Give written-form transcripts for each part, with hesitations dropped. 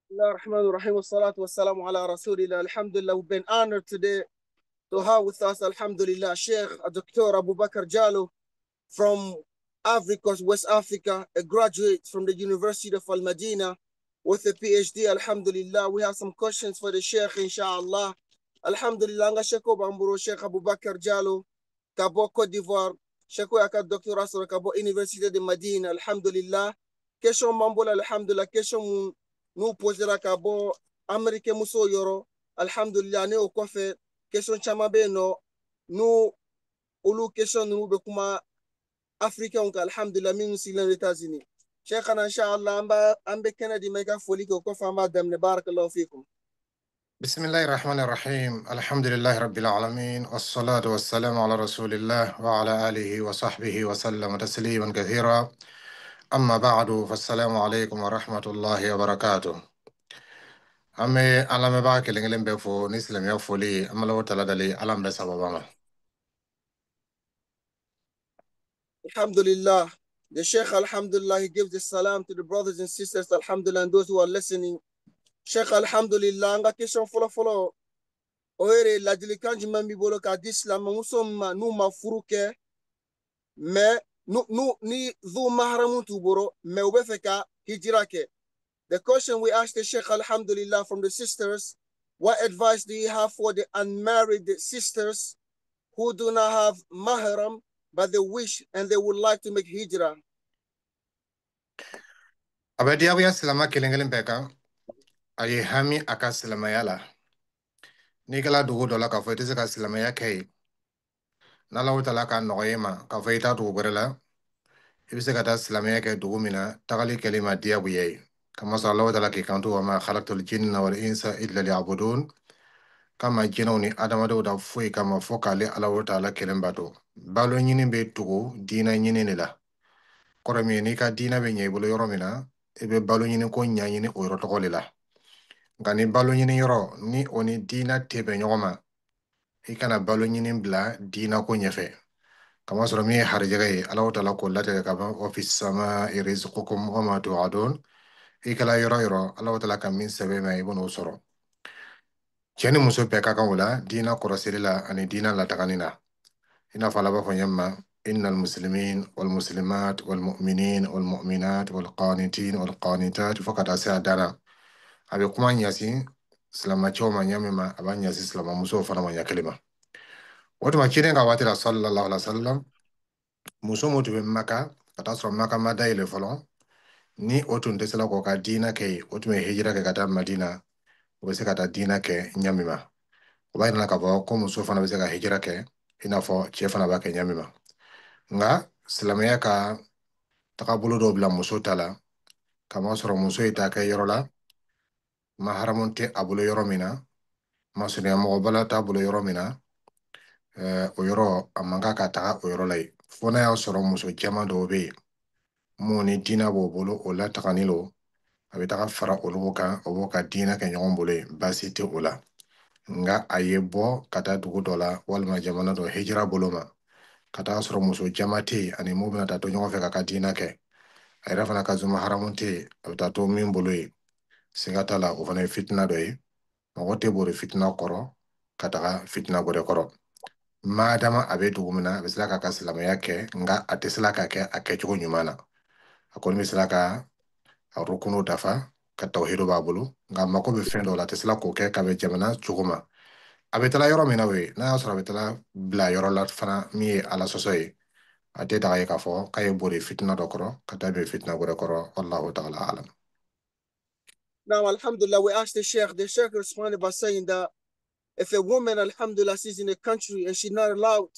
Bismillahirrahmanirrahim. Wassalatu wassalamu ala Rasulillah. Alhamdulillah, we've been honored today to have with us, Alhamdulillah, Sheikh Dr. Abu Bakr Jallo from Africa, West Africa, a graduate from the University of Al Madina with a PhD. Alhamdulillah, we have some questions for the Sheikh, inshallah. Alhamdulillah, nga Sheikh Bamburo, Sheikh Abu Bakr Jallo, Kabo Côte d'Ivoire, Sheikh Yaka Dr. Asra Kabo Université de Madina. Alhamdulillah, question Mambola, Alhamdulillah, question nous posera Kabo Américain Muso Yoro. Alhamdulillah, ne o kofe question chamabe no nous ulu question nous be kuma Africa on alhamdulillah min silan États-Unis. Cheikhana inshallah ambe Kennedy mega foli ko kofa ma dam ne barakallahu fikum. بسم الله الرحمن الرحيم الحمد لله رب العالمين والصلاة والسلام على رسول الله وعلى آله وصحبه وسلم تسليما كثيرا أما بعد فالسلام عليكم ورحمة الله وبركاته أمي ألم باك لنجلم بفو نسلم يفولي أما لو تلدلي ألم بسببنا Alhamdulillah. The Sheikh, alhamdulillah, he gives the salam to the brothers and sisters, alhamdulillah, and those who are listening. Sheikh, alhamdulillah, nga question follow. Oere la dilikanji mambi bolo ka dislam musoma nu mafuruke me nu ni dhu mahramun tuboro me ubefeka hijrake. The question we asked the Sheikh, alhamdulillah, from the sisters, what advice do you have for the unmarried sisters who do not have mahram but they wish and they would like to make hijrah? أبدي أبي أسلم كلنجلم بكا أي همي أكا سلميالا نيكلا دوغو دولا كفويتي سكا سلميا كي نالاو تلا كان نغيما كفويتا دوغو ibise kata silamaya ke dugu min na tagali kelima diyabu ye kama sɔrɔ Allah taala k'i kanto wa ma khalaqtul jinna wal insa illa liya'budun kama jinɛw ni adamadenw da foyi kama fo k'ale Allah taala kelen bato balo ɲini bɛ tugu diina ɲini de la kɔrɔ min ye n'i ka diina bɛ ɲɛ i bolo yɔrɔ min na i bɛ balo ɲini ko ɲaɲini o yɔrɔ tɔgɔ de la nka ni balo ɲini yɔrɔ ni o ni diina tɛ bɛn ɲɔgɔn ma i kana balo ɲini bila diina ko ɲɛfɛ kama sɔrɔ min ye harijɛgɛ ye Alahu taala k'o latigɛ ka ban wa fis samaa'i rizqukum wa ma tu'adun i kɛla yɔrɔ yɔrɔ Alahu taala ka min sɛbɛn ma i bɛn'o sɔrɔ cɛ ni muso bɛɛ ka kan o la diina kɔrɔsiri la ani diina latagani na i n'a fɔ Ala b'a fɔ ɲɛ ma innal muslimin wal muslimat wal mu'minin wal mu'minat wal qanitin wal qanitat fo ka taa se a dan na a bɛ kuma ɲɛsin silamɛcɛw ma ɲɛ min ma a b'a ɲɛsin silamɛmusow fana ma ɲɛ kelen ma o tuma ciden ka waati la sallallahu alaihi wa sallam muso mun tun bɛ Maka ka taa sɔrɔ Maka ma dayɛlɛ fɔlɔ ni o tun tɛ se k'o ka diina kɛ yen o tun bɛ hijira kɛ ka taa Madina o bɛ se ka taa diina kɛ ɲɛ min ma o b'a yira k'a fɔ ko muso fana bɛ se ka hijira kɛ i n'a fɔ cɛ fana b'a kɛ ɲɛ min ma nka silamɛya ka tagabolo dɔw bila muso ta la kama sɔrɔ muso ye taa kɛ yɔrɔ la maharamu tɛ a bolo yɔrɔ min na masurunya mɔgɔ bala t'a bolo yɔrɔ min na o yɔrɔ a man kan ka taga o yɔrɔ la yen fo n'a y'a sɔrɔ muso caman dɔw bɛ yen mun ni diina b'o bolo o la tagani lo a bɛ taga fara olu kan o b'o ka diina kɛ ɲɔgɔn bolo yen baasi tɛ o la nka a ye bɔ ka taa dugu dɔ la walima jamana dɔ hijira bolo ma ka taa sɔrɔ muso caman tɛ yen ani mun bɛna taa to ɲɔgɔn fɛ ka ka diina kɛ a yɛrɛ fana ka zuma haramu tɛ yen a bɛ taa to min bolo yen siga t'a la o fana ye fitina dɔ ye mɔgɔ tɛ bori fitina kɔrɔ ka taga fitina wɛrɛ kɔrɔ maadama a bɛ dugu min na a bɛ se k'a ka silamɛya kɛ nka a tɛ se ka kɛ a kɛcogo ɲuman na a kɔni bɛ se ka a rukunu dafa ka tawhidu b'a bolo nka a mako bɛ fɛn dɔw la a tɛ se k'o kɛ ka bɛn jamana cogo ma a bɛ taa yɔrɔ min na o ye n'a y'a sɔrɔ a bɛ taa bila yɔrɔ la fana min ye ala sɔsɔ ye a tɛ daga ye k'a fɔ k'a ye bori fitina dɔ kɔrɔ ka taa bin fitina wɛrɛ kɔrɔ wallahu ta'ala alam. Now, alhamdulillah, we asked the Sheikh responded by saying that if a woman, alhamdulillah, is in a country and she's not allowed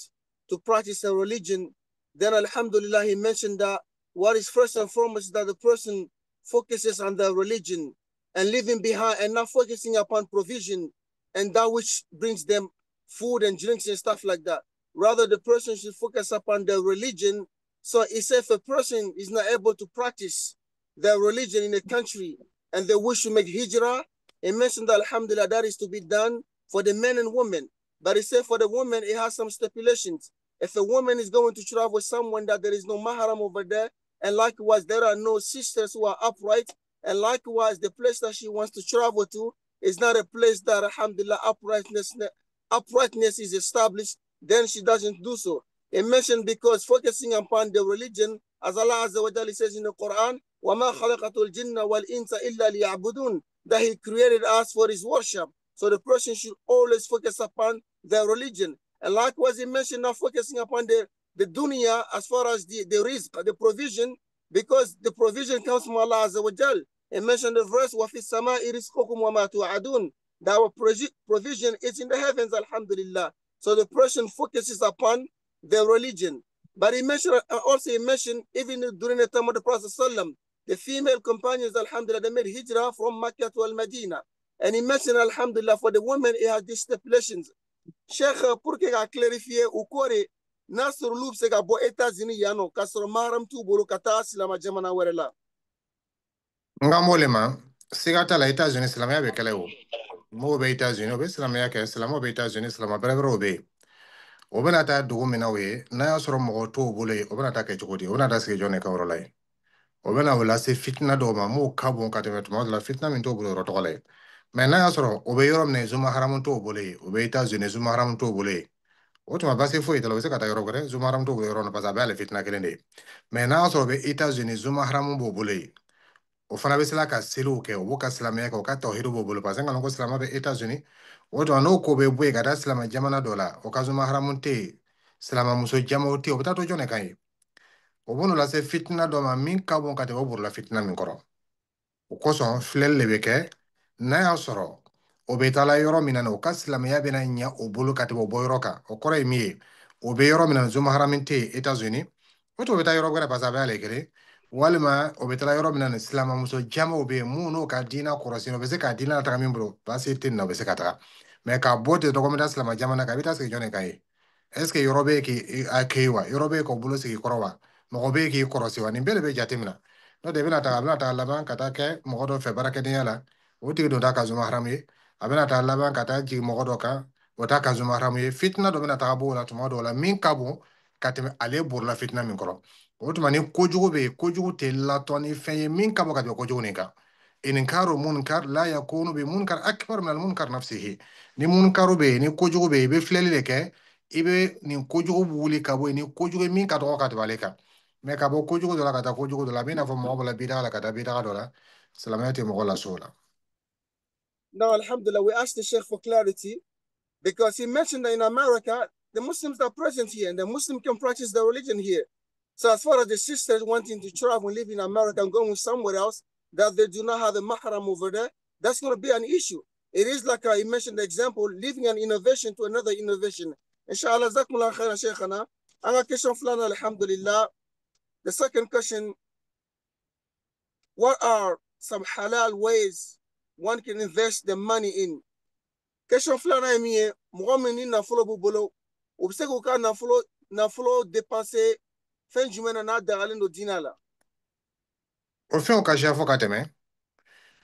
to practice her religion, then alhamdulillah, he mentioned that what is first and foremost is that the person focuses on their religion and leaving behind and not focusing upon provision and that which brings them food and drinks and stuff like that. Rather, the person should focus upon their religion. So he said if a person is not able to practice their religion in a country and they wish to make hijrah, he mentioned that alhamdulillah, that is to be done for the men and women. But he said for the women, it has some stipulations. If a woman is going to travel with someone that there is no mahram over there, and likewise there are no sisters who are upright, And likewise, the place that she wants to travel to is not a place that, alhamdulillah, uprightness is established, then she doesn't do so. It mentioned because focusing upon the religion, as Allah Azza wa Jalla says in the Quran, وَمَا خَلَقَتُ الْجِنَّ وَالْإِنسَ إِلَّا لِيَعْبُدُونَ, that He created us for His worship. So the person should always focus upon their religion. And likewise, He mentioned not focusing upon the dunya as far as the rizq, the provision, because the provision comes from Allah Azza wa Jal. It mentioned the verse, وَفِي السَّمَاءِ رِزْقُكُمْ وَمَا تُوعَدُونَ, that our provision is in the heavens, alhamdulillah. So the person focuses upon their religion. But he mentioned, even during the time of the Prophet ﷺ, the female companions, alhamdulillah, they made hijrah from Makkah to Al-Madinah. And he mentioned, alhamdulillah, for the women, he had these stipulations. Sheikh, pour que a clarifié ou kore, Nasr Loub se ga bo États-Unis yano, kasro maram tu bolo kata silama jamana werela. nga molema sigata la États-Unis silamaya be kele o mo be États-Unis o be silamaya ke silamo be États-Unis silama berebere o be o bena ta dugu mina o ye n'a y'a sɔrɔ mɔgɔ t'o bolo ye o bena ta kɛ cogo di o bena ta sigi jɔn ne ka yɔrɔ la ye o bena o lase fitina dɔw ma m'o ka bon ka tɛmɛ tuma dɔ la fitina min t'o bolo yɔrɔ tɔgɔ la ye mɛ n'a y'a sɔrɔ o be yɔrɔ min na zuma haramu t'o bolo ye o be États-Unis zuma haramu t'o bolo ye o tuma basi foyi t'a la o be se ka taa yɔrɔ wɛrɛ zuma haramu t'o bolo yɔrɔ la parce que a bɛ ale fitina kelen de ye mɛ n'a y'a sɔrɔ o be États-Unis zuma haramu b'o bolo ye o fana bɛ sela ka seliw kɛ o b'o ka silamɛya kɛ o ka tawhidu b'o bolo parce que nkalon ko silamɛ bɛ États-Unis o tuma n'o ko bɛ bɔ yen ka taa silamɛ jamana dɔ la o ka zuma haramu tɛ yen silamɛmuso jamaw tɛ yen o bɛ taa to jɔn de kan ye o b'o lase fitina dɔ ma min ka bon ka tɛmɛ o borola fitina min kɔrɔ o kosɔn filɛli de bɛ kɛ n'a y'a sɔrɔ o bɛ taa la yɔrɔ min na o ka silamɛya bɛna ɲɛ o bolo ka tɛmɛ o bɔ yɔrɔ kan o kɔrɔ ye min ye o bɛ yɔrɔ min na zuma haramu tɛ yen États-Unis o tuma o bɛ taa yɔrɔ wɛrɛ parce que a bɛ ale kelen walima o bɛ taa yɔrɔ min na ni silamɛmuso jamaw bɛ yen mun n'o ka diinɛ kɔrɔsiyɛn o bɛ se ka diinɛ taga min bolo baasi tɛ nin na o bɛ se ka taga mɛ ka bɔ ten dɔgɔmɛ da silamɛ jamana kan i bɛ taa sigi jɔn de kan ye est ce que yɔrɔ bɛ yen k'i wa yɔrɔ bɛ yen k'o bolo sigi kɔrɔ wa mɔgɔ bɛ yen k'i kɔrɔsi wa nin bɛɛ de bɛ jate minɛ n'o tɛ i bɛna taa a bɛna taa laban ka taa kɛ mɔgɔ dɔ fɛ baarakɛdenya la o tigi don t'a ka zuma haramu ye a bɛna taa laban ka taa jigin mɔgɔ dɔ kan o t'a ka zuma haramu ye fitina dɔ bɛna taga bɔ o la tuma dɔw la min ka bon ka tɛmɛ ale borola fitina min kɔrɔ o tuma ni kojugu bɛ yen kojugu tɛ latɔ ni fɛn ye min ka bɔ ka tɛmɛ kojugu nin kan inkaru munkar la yakunu bi munkar akbar min al munkar nafsihi ni munkaru bɛ yen ni kojugu bɛ yen i bɛ filɛli de kɛ i bɛ nin kojugu wuli ka bɔ yen ni kojugu ye min ka dɔgɔ ka tɛmɛ ale kan mɛ ka bɔ kojugu dɔ la ka taa kojugu dɔ la a bɛ i n'a fɔ mɔgɔ bɔra bidaga la ka taa bidaga dɔ la silamɛya tɛ mɔgɔ las'o la. Now, alhamdulillah, we asked the Sheikh for clarity because he mentioned that in America, the Muslims are present here and the Muslim can practice their religion here. So as far as the sisters wanting to travel and live in America and going somewhere else, that they do not have a mahram over there, that's going to be an issue. It is like I mentioned the example, leaving an innovation to another innovation. Inshallah, zakumullah khairan shaykhana. Anga question fulana, alhamdulillah. The second question, what are some halal ways one can invest the money in? Question fulana emiye, mugomini na fulo bubolo, obseko ka na fulo dépenser fin jumɛn n'a dagalen don diinɛ la. o fɛnw ka siya fɔ ka tɛmɛ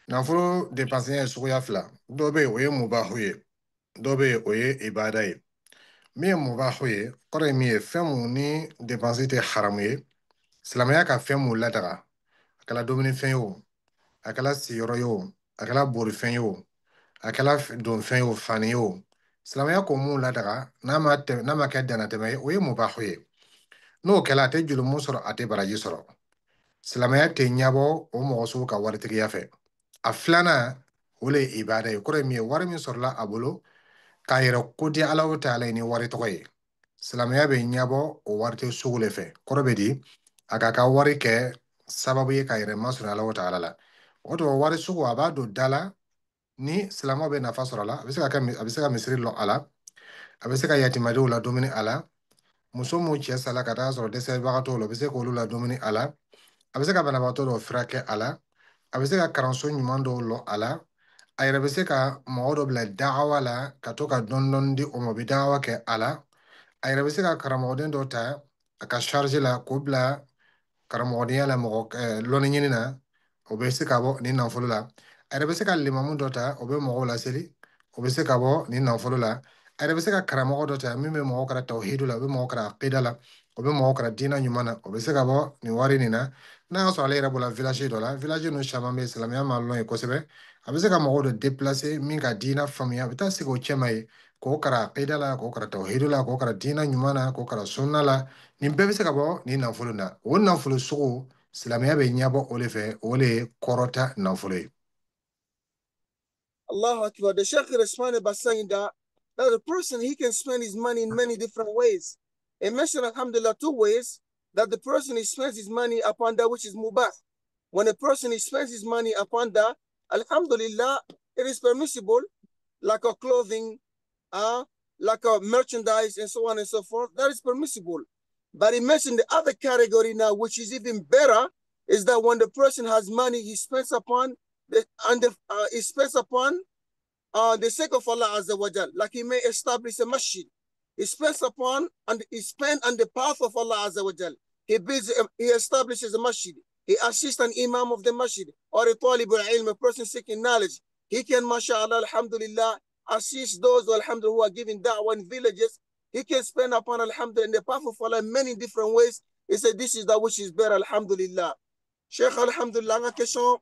nafolo depensenya ye suguya fila dɔ bɛ yen o ye mubahu ye dɔ bɛ yen o ye ibada ye min ye mubahu ye kɔrɔ ye min ye fɛn mun ni depansi tɛ haramu ye silamɛya ka fɛn mun ladaga a kɛla dumunifɛn ye o a kɛla siyɔrɔ ye o a kɛla borifɛn ye o a kɛla donfɛn ye o fani ye o silamɛya ko mun ladaga n'a ma kɛ dannatɛmɛ ye o ye mubahu ye n'o kɛla a tɛ jurumu sɔrɔ a tɛ baraji sɔrɔ silamɛya tɛ ɲɛbɔ o mɔgɔ sugu ka waritigiya fɛ a filanan o le ye ibada ye kɔrɔ ye min ye wari min sɔrɔla a bolo k'a yɛrɛ ko di Alahu Taala ye ni wari tɔgɔ ye silamɛya bɛ ɲɛbɔ o wari tɛ sugu le fɛ kɔrɔ bɛ di a ka ka wari kɛ sababu ye ka yɛrɛ masɔrɔ Alahu Taala la o tuma wari sugu a b'a don da la ni silamɛw bɛ nafa sɔrɔ a la a bɛ se ka misiri lɔ a la a bɛ se ka yatimadenw ladumuni a la muso mun cɛ sala ka taa sɔrɔ dɛsɛbagatɔw la o bɛ se k'olu ladumuni a la a bɛ se ka banabagatɔ dɔw furakɛ a la a bɛ se ka kalanso ɲuman dɔw lɔ a la a yɛrɛ bɛ se ka mɔgɔ dɔ bila dagawa la ka to ka dɔɔni di o ma o bɛ dagawa kɛ a la a yɛrɛ bɛ se ka karamɔgɔden dɔ ta a ka la k'o bila karamɔgɔdenya la lɔnni ɲini na o bɛ se ka bɔ nin nafolo la a yɛrɛ bɛ se ka limamu dɔ ta o bɛ mɔgɔw laseli o bɛ se ka bɔ nin nafolo la a yɛrɛ bɛ se ka karamɔgɔ dɔ ta min bɛ mɔgɔw kɛra tawhidu la o bɛ mɔgɔw kɛra aqida la o bɛ mɔgɔw kɛra diinɛ ɲuman na o bɛ se ka bɔ nin wari nin na n'a sɔrɔ ale yɛrɛ bɔra village dɔ la village ninnu caman bɛ silamɛya ma lɔn yen kosɛbɛ a bɛ se ka mɔgɔw dɔ déplacer min ka diina faamuya a bɛ taa sigi o cɛ ma ye k'o kara aqida la k'o kara tawhidu la k'o kara diina ɲuman na k'o kara sunna la nin bɛɛ bɛ se ka bɔ nin nafolo na o nafolo sugu silamɛya bɛ ɲɛbɔ o de fɛ o de ye kɔrɔta nafolo ye. Allah Akbar. The Sheikh responded by saying that the person, he can spend his money in many different ways. He mentioned, alhamdulillah, 2 ways that the person, he spends his money upon that which is mubah. When a person, he spends his money upon that, alhamdulillah, it is permissible, like a clothing, like a merchandise, and so on and so forth. That is permissible. But he mentioned the other category now, which is even better, is that when the person has money, he spends upon he spends upon the sake of Allah Azza wa Jal, like he may establish a masjid. He spends upon and he spends on the path of Allah Azza wa Jal. He establishes a masjid. He assists an imam of the masjid or a talib al-ilm, a person seeking knowledge. He can, mashallah, alhamdulillah, assist those, alhamdulillah, who are giving da'wah in villages. He can spend upon, alhamdulillah, in the path of Allah in many different ways. He said, this is that which is better, alhamdulillah. Sheikh, alhamdulillah, nga question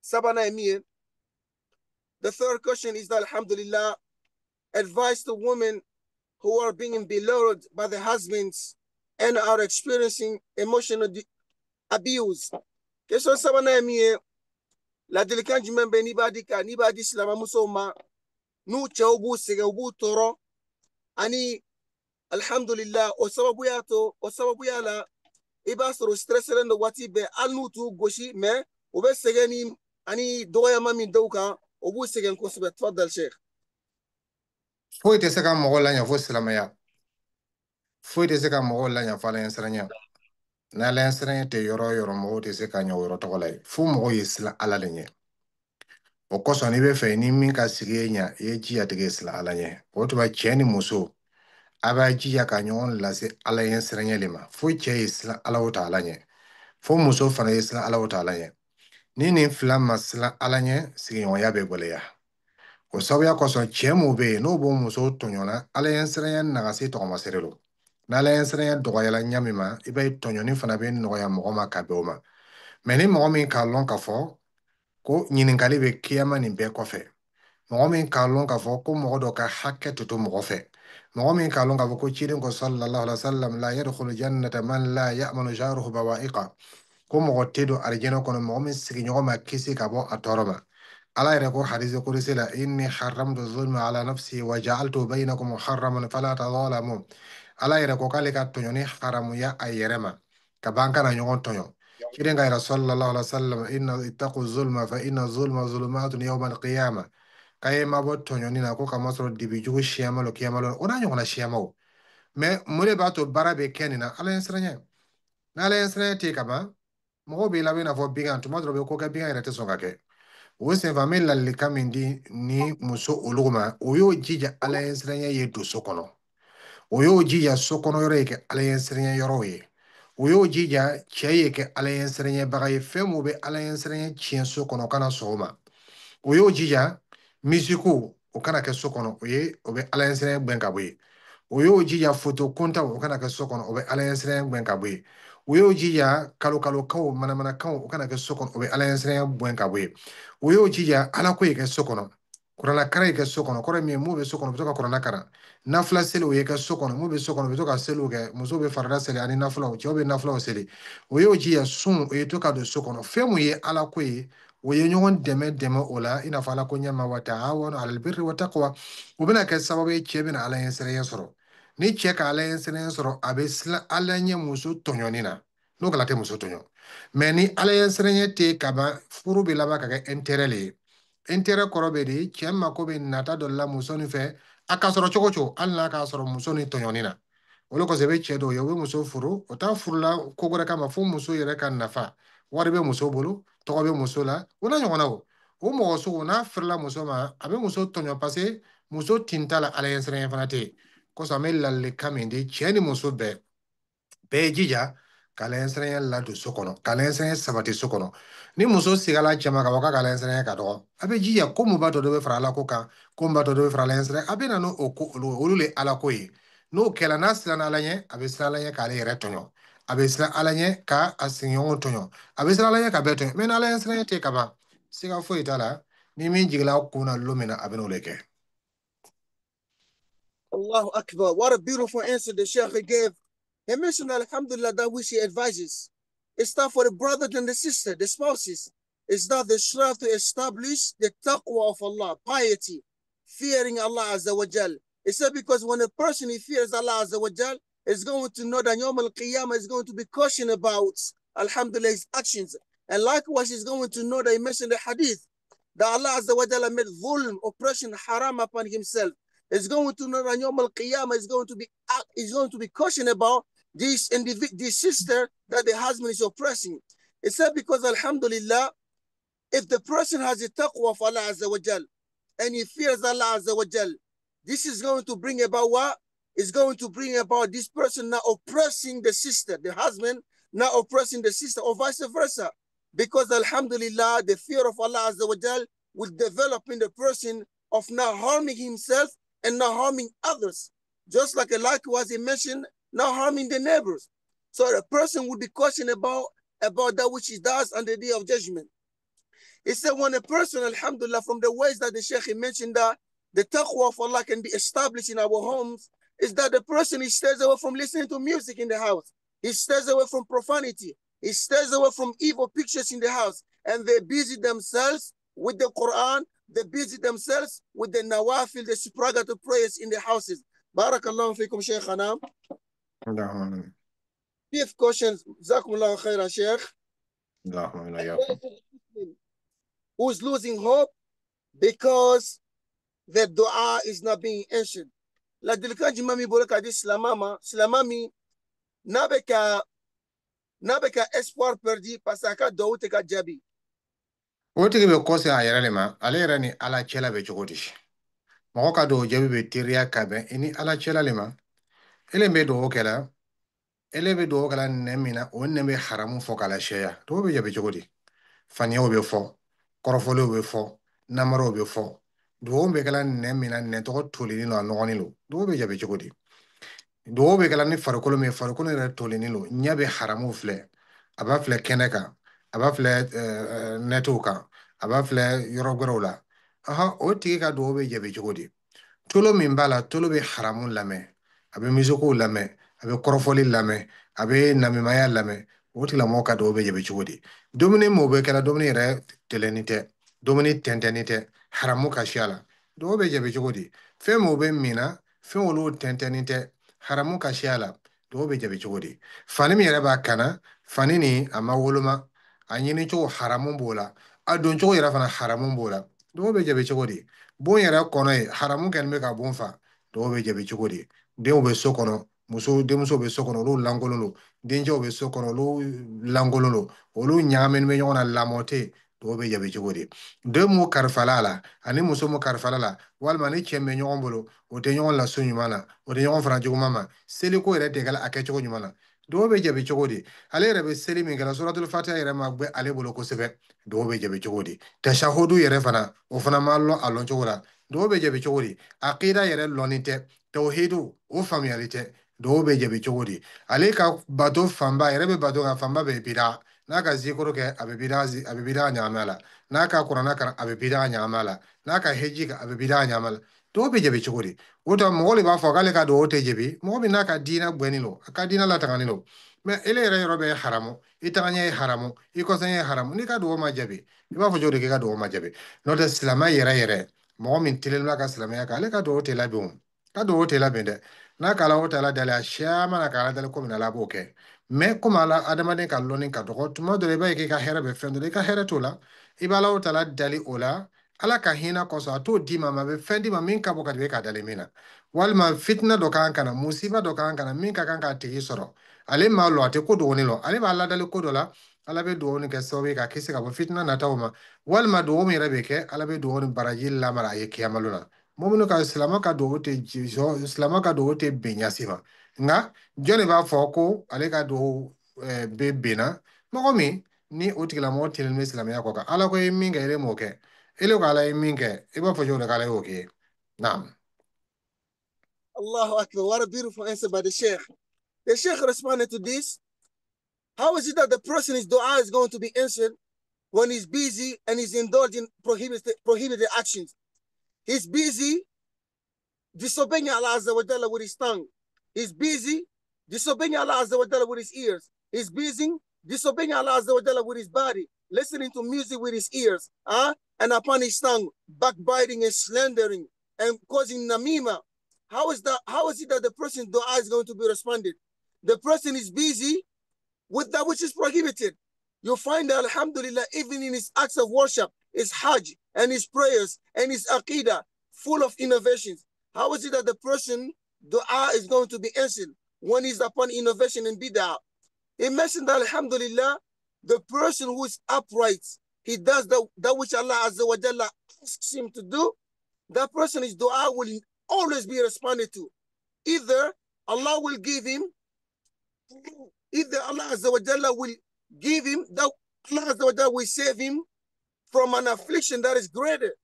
sabana emie. The third question is that, alhamdulillah, advice to women who are being belittled by their husbands and are experiencing emotional abuse. Question sabana emie. La delikan jumembe ni badi silama musoma nu chaubu sege ubu toro ani alhamdulillah o sababu yala ibasoro stress rendo wati be anu tu goshi me ube sege ni ani doya mami dauka obu sege kosbe. Tfaddal Sheikh. foyi tɛ se ka mɔgɔ laɲa fo silamɛya foyi tɛ se ka mɔgɔ laɲa fo alaɲɛsiranya n'alaɲɛsiranya tɛ yɔrɔ o yɔrɔ mɔgɔw tɛ se ka ɲɛ o yɔrɔ tɔgɔ la ye fo mɔgɔw ye silan ala de ɲɛ o kosɔn n'i bɛ fɛ ni min ka sigi ye ɲa i ye jija tigɛ silan ala ɲɛ o tuma cɛ ni muso a b'a jija ka ɲɔgɔn lase ala ɲɛsiranya de ma fo cɛ ye silan ala o ta ala ɲɛ fo muso fana ye silan ala o ta ala ɲɛ ni nin fila ma silan ala ɲɛ sigiɲɔgɔnya bɛ gɛlɛya o sababuya kosɔn cɛ mun bɛ yen n'o b'o muso tɔɲɔna ala ɲɛsiranya nagasi tɔgɔmasere lo n'ala ɲɛsiranya dɔgɔyala ɲa min ma i b'a ye tɔɲɔni fana bɛ nɔgɔya mɔgɔ ma ka bɛn o ma mɛ ni mɔgɔ min k'a lɔn k'a fɔ ko ɲininkali bɛ kiyama nin bɛɛ kɔfɛ mɔgɔ min k'a lɔn k'a fɔ ko mɔgɔ dɔ ka hakɛ tɛ to mɔgɔ fɛ mɔgɔ min k'a lɔn k'a fɔ ko ciden ko sallallahu alaihi wa sallam la yadkhulu jannata man la ya'manu jaruhu bawa'iqa ko mɔgɔ tɛ don arijɛnɛ kɔnɔ mɔgɔ min sigiɲɔgɔn ma kisi ka bɔ a tɔɔrɔ ma ala yɛrɛ ko hadisi kudusi la inni haramtu zulma ala nafsi wa ja'altu bainakum muharraman fala tadhalamu ala yɛrɛ ko k'ale ka tɔɲɔni haramuya a yɛrɛ ma ka ban kana ɲɔgɔn tɔɲɔ kiden ka yɛrɛ sallallahu alaihi wa sallam inna ittaqu zulma fa inna zulma zulumatun yawma alqiyama k'a ye mabɔ tɔɲɔni na ko kama sɔrɔ dibi jugu siyama lo kiyama lo o n'a ɲɔgɔnna siyamaw mɛ mun de b'a to baara bɛ kɛ nin na ala ye siranya n'ala ye siranya tɛ ka ban mɔgɔw b'i labɛn i n'a fɔ bingan tuma dɔw bɛ ko kɛ bingan yɛrɛ tɛ sɔn ka kɛ o senfɛ an bɛ ladilikan min di ni muso olu ma o y'o jija ala ye siranya ye don so kɔnɔ o y'o jija so kɔnɔ yɔrɔ ye kɛ ala ye siranya yɔrɔw ye o y'o jija cɛ ye kɛ ala ye siranyabaga ye fɛn mun bɛ ala ye siranya tiɲɛ so kɔnɔ kana sɔn o ma o y'o jija misiko o kana kɛ so kɔnɔ o bɛ ala ye siranya gbɛn ka bɔ yen o y'o jija foto kuntaw o kana kɛ so kɔnɔ o bɛ ala ye siranya gbɛn ka bɔ yen o y'o jija kalo manamanakanw o kana kɛ so kɔnɔ o bɛ ala ye siranya gbɛn ka bɔ yen o y'o jija ala ko ye kɛ so kɔnɔ kuranna kara ye kɛ so kɔnɔ kɔrɔ min ye mun bɛ so kɔnɔ u bɛ to ka kuranna karan nafila seli o ye kɛ so kɔnɔ mun bɛ so kɔnɔ u bɛ to ka seliw kɛ musow bɛ farida seli ani nafilaw cɛw bɛ nafilaw seli o y'o jija sun o ye to ka don so kɔnɔ fɛn mun ye ala ko ye o ye ɲɔgɔn dɛmɛ o la i n'a fɔ ala ko ɲɛma wa ta'awanu alal birri wa taqwa o bɛna kɛ sababu ye cɛ bɛna ala ɲɛ siranya sɔrɔ ni cɛ ka ala ɲɛ siranya sɔrɔ a bɛ siran ala ɲɛ muso tɔɲɔni na n'o kɛla tɛ muso tɔɲɔ mɛ ni ala ɲɛ siranya tɛ ka ban furu bɛ laban ka kɛ intérêt le ye intérêt kɔrɔ bɛ de cɛ mako bɛ nata dɔ la muso nin fɛ a ka sɔrɔ cogo cogo hali n'a ka sɔrɔ muso ni tɔɲɔni na olu kɔsɔn i bɛ cɛ dɔw ye u bɛ muso furu o t'a furu la ko wɛrɛ kama fo muso yɛrɛ ka nafa wari bɛ muso bolo tɔgɔ bɛ muso la o n'a ɲɔgɔnna o mɔgɔ sugu n'a firila muso ma a bɛ muso tɔɲɔ paseke muso tin t'a la ala ɲɛ siranya fana tɛ yen kosɔn an bɛ ladilikan min di cɛ ni muso bɛɛ ye jija ka ala ɲɛ siranya ladon so kɔnɔ ka ala ɲɛ siranya sabati so kɔnɔ ni muso sigala cɛ ma ka bɔ k'a ka ala ɲɛ siranya ka dɔgɔ a bɛ jija ko mun b'a to dɔ bɛ fara ala ko kan ko mun b'a to dɔ bɛ fara ala ɲɛ siranya a bɛ na n'o ko olu le ala ko ye n'o kɛla n'a siranna ala ɲɛ a bɛ siran ala ɲɛ k'ale yɛrɛ tɔɲɔ abisla alanye ka asinyo tonyo abisla alanye ka beto men alanye sene te kaba siga fo itala ni min jigla kuna lumina abinoleke. Allahu Akbar. What a beautiful answer the Sheikh gave. He mentioned, Alhamdulillah, that which he advises. It's not for the brother and the sister, the spouses. It's not the strive to establish the taqwa of Allah, piety, fearing Allah Azza wa Jal. It's said because when a person he fears Allah Azza wa Jal, is going to know that Yawm al-Qiyamah is going to be cautioned about, Alhamdulillah, his actions. And likewise, he's going to know that he mentioned the hadith, that Allah Azza wa Jal made dhulm, oppression, haram upon himself. Is going to know that Yawm al-Qiyamah is going to be cautioned about this sister that the husband is oppressing. It said because Alhamdulillah, if the person has a taqwa of Allah Azza wa Jal and he fears Allah Azza wa Jal, this is going to bring about what? It's going to bring about this person not oppressing the sister, the husband not oppressing the sister, or vice versa. Because Alhamdulillah, the fear of Allah Azza wa Jal will develop in the person of not harming himself and not harming others. Just like likewise he mentioned, not harming the neighbors. So the person would be cautioned about that which he does on the day of judgment. He said when a person, Alhamdulillah, from the ways that the Sheikh mentioned that the taqwa of Allah can be established in our homes, is that the person, he stays away from listening to music in the house. He stays away from profanity. He stays away from evil pictures in the house. And they busy themselves with the Quran. They busy themselves with the nawafil, the supplicatory prayers in the houses. Barakallahu fikum, Shaykhana. Fifth question, Jazakumullahu khairan, Sheikh. Who's losing hope because the dua is not being answered. La dilkanji mami boleka di silamami nabeka espoir perdu parce que dua te ka jabi. Wotigi be kose a yɛrɛ le ma ale yɛrɛ ni ala cɛla bɛ cogo di mɔgɔ ka dɔw jaabi bɛ teriya ka bɛn i ni ala cɛla le ma ele bɛ dɔw kɛla ele bɛ dɔw kɛla nɛ min na o nɛ bɛ haramu fɔ k'a la sɛya dɔw bɛ jaabi cogo di faniyaw bɛ fɔ kɔrɔfɔliw bɛ fɔ namaraw bɛ fɔ dɔw bɛ kɛla nɛ min na nɛ tɔgɔ tolini lo a nɔgɔnin lo dɔw bɛ jaabi cogo di dɔw bɛ kɛla ni farikolo min farikolo yɛrɛ tolini lo ɲɛ bɛ haramu filɛ a b'a filɛ kɛnɛ kan a b'a filɛ nɛtiw kan a b'a filɛ yɔrɔ wɛrɛw la o tigi ka dɔw bɛ jaabi cogo di tolo min b'a la tolo bɛ haramu lamɛn a bɛ misikow lamɛn a bɛ kɔrɔfɔli lamɛn a bɛ namimaya lamɛn o tigilamɔgɔ ka dɔw bɛ jaabi cogo di dumuni m'o bɛ kɛla dumuni yɛrɛ tɛlɛnin tɛ dumuni tɛntɛnni tɛ haramu ka siya la dɔw bɛ jaabi cogo di fɛn m'o bɛ min na fɛn olu tɛntɛnnin tɛ haramu ka siya la dɔw bɛ jaabi cogo di fani min yɛrɛ b'a kana fani nin a ma woloma a ɲini cogo haramu b'o la a don cogo yɛrɛ fana haramu b'o la dɔw bɛ jaabi cogo di bon yɛrɛ kɔnɔ ye haramu kɛlen bɛ ka bon fa dɔw bɛ jaabi cogo di denw bɛ so kɔnɔ denmuso bɛ so kɔnɔ olu lankolon don dencɛw bɛ so kɔnɔ olu lankolon don olu ɲagaminen bɛ ɲɔgɔn na lamɔ tɛ yen dɔw bɛ jaabi cogo di den mun karifala a la ani muso mun karifala la walima ni cɛ bɛ ɲɔgɔn bolo o tɛ ɲɔgɔn laso ɲuman na o tɛ ɲɔgɔn fara juguman ma seliko yɛrɛ tɛ kɛla a kɛcogo ɲuman na dɔw bɛ jaabi cogo di ale yɛrɛ bɛ seli min kɛla suratul fatiha yɛrɛ ma gbɛ ale bolo kosɛbɛ dɔw bɛ jaabi cogo di tashahudu yɛrɛ fana o fana ma lɔn a lɔn cogo la dɔw bɛ jaabi cogo di aqida yɛrɛ lɔnni tɛ tawhidu o faamuyali tɛ dɔw bɛ jaabi cogo di ale ka bato fanba yɛrɛ bɛ bato kan fanba bɛ bida n'a ka zikoro kɛ a bɛ bida ɲagami a la n'a ka kuranna kalan a bɛ bida ɲagami a la n'a ka heji kɛ a bɛ bida ɲagami a la dɔw bɛ jaabi cogo di o tɔ mɔgɔ de b'a fɔ k'ale ka dɔw tɛ jaabi mɔgɔ min n'a ka diinɛ gbɛni lo a ka diinɛ latagani lo mɛ ele yɛrɛ yɔrɔ bɛ ye haramu i tagaɲɛ ye haramu i kɔsɔn ye haramu n'i ka dɔgɔ ma jaabi i b'a fɔ cogo di k'i ka dɔgɔ ma jaabi n'o tɛ silamɛ yɛrɛ yɛrɛ mɔgɔ min telen b'a ka silamɛya kan ale ka dɔgɔ tɛ labɛn o ka dɔgɔ tɛ labɛn dɛ n'a k'ala o tala dalen a siyaman na k'ala dalen ko min na ala b'o kɛ mɛ komi ala adamaden ka lɔnni ka dɔgɔ tuma dɔ la i b'a ye k'i ka hɛrɛ bɛ fɛn dɔ la i ka hɛrɛ t'o la i b'a ala o tala dali o la ala ka hinɛ kɔsɔn a t'o d'i ma a bɛ fɛn d'i ma min ka bɔ ka di e ka dalen min na walima fitina dɔ kan ka na musiba dɔ kan ka na min ka kan k'a tigi sɔrɔ ale maa lɔ a tɛ ko dɔgɔnin lɔ ale b'a ladali ko dɔ la ala bɛ dugawu kɛ sababu ye ka kisi ka bɔ fitina nataw ma walima dugawu min yɛrɛ bɛ kɛ ala bɛ dugawu ni baraji lamara a ye kiyamalo la mɔgɔ minnu ka silamɛ ka dugawu tɛ silamɛ ka dugawu tɛ bɛn ɲasi ma nka jɔn de b'a fɔ ko ale ka dugawu bɛ benna mɔgɔ min ni o tigilamɔgɔ telen bɛ silamɛya kɔ kan ala ko ye min kɛ ele m'o kɛ ele ko ala ye min kɛ i b'a fɔ cogo di k'ala y'o kɛ naam. Allahu Akbar. What a beautiful answer by the Sheikh. The Sheikh responded to this How is it that the person's dua is going to be answered when he's busy and he's indulging prohibited actions? He's busy disobeying Allah Azza wa Jalla with his tongue. He's busy disobeying Allah Azza wa Jalla with his ears. He's busy disobeying Allah Azza wa Jalla with his body, listening to music with his ears, and upon his tongue, backbiting and slandering and causing namima. How is it that the person's dua is going to be responded? The person is busy with that which is prohibited. You find that, alhamdulillah, even in his acts of worship, his hajj and his prayers and his aqidah, full of innovations. How is it that the person dua is going to be answered when he's upon innovation and bid'ah? He mentioned that, alhamdulillah, the person who is upright, he does that which Allah Azza wa Jalla asks him to do, that person's dua will always be responded to. Either Allah will give him, either Allah Azza wa Jalla will give him, that Allah Azza wa Jalla will save him from an affliction that is greater.